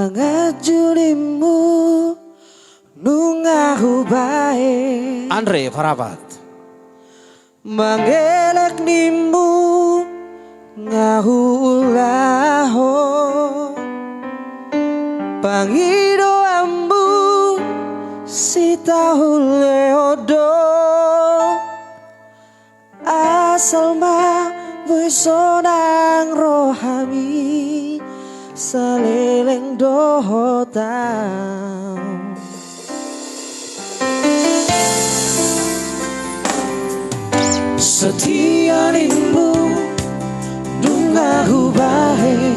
Mangajulimu nungahu bae Andre Parapat. Mangelek nimu ngahu ulaho Pangido ambu sita huleodo Asal ma besonang rohami Saleleng dohotam Setia rindu dungahu bahe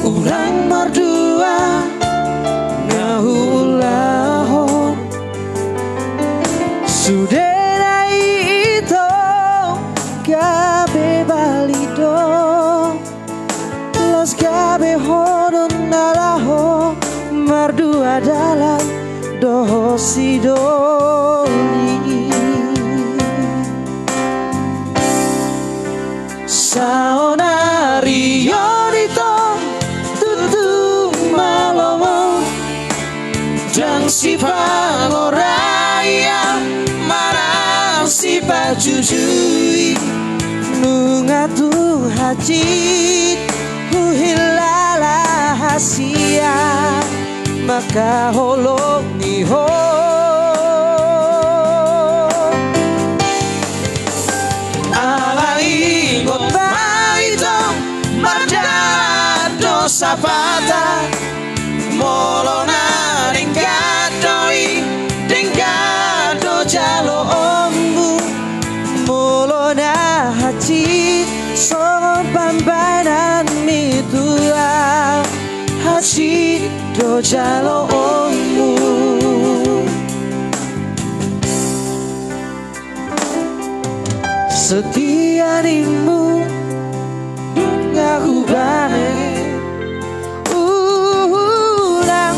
Ulang mardua ngahu ulaho Sudena ito gabe balido Los gabe hodon nalaho mardua dalam doho sidoli Saonari yonito tutu malomo Jang si pangoraya marang si pajujui Nungatung hajit huhilala hasia Maka holong niho Sapata molona ringgadoi ringgado jalo ombu molona haji songo pambanan mitua haji do jalo ombu setia nimu ngaku bae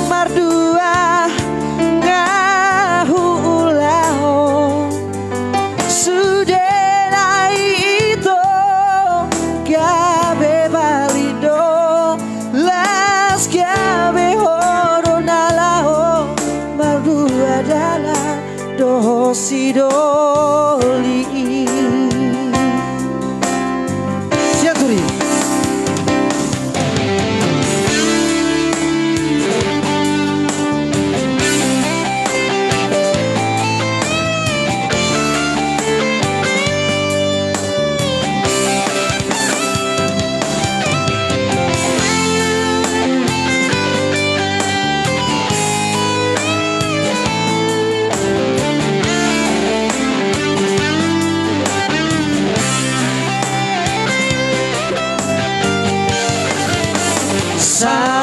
mardua ngahu ulaho Sudena ito gabe balido Las gabe horo nalaho mardua dala doho sidoli Siaturi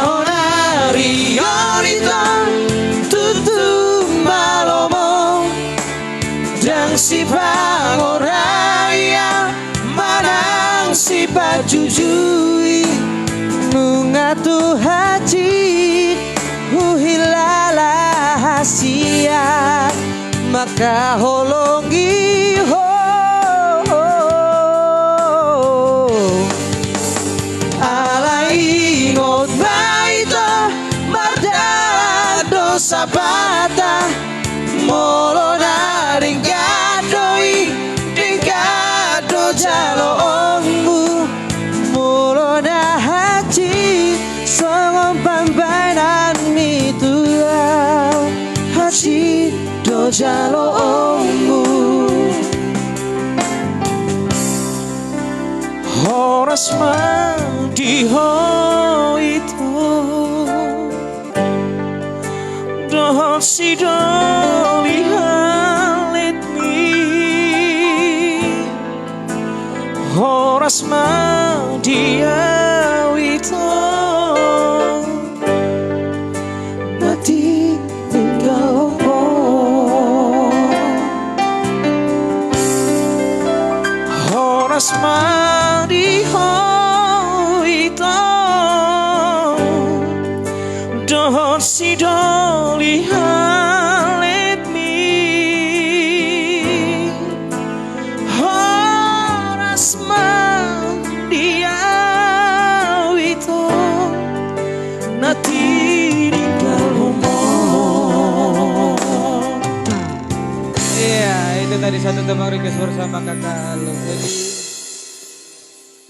Saonari yonito tutu malomo Jang si pangoraya manang si pajujui Nungatu haji huhilala hasia Maka holongi ho Sapata molona ringgadoi ringgado jalo ombu molona haji songo pambanan mitua haji do jalo ombu Horas madiho itu Dohon sidoli halit mi Horas madia wito Mati tinggal Horas madiho wito Dohon sidoli halit itu tadi satu tembang request bersama kakak Alun. Jadi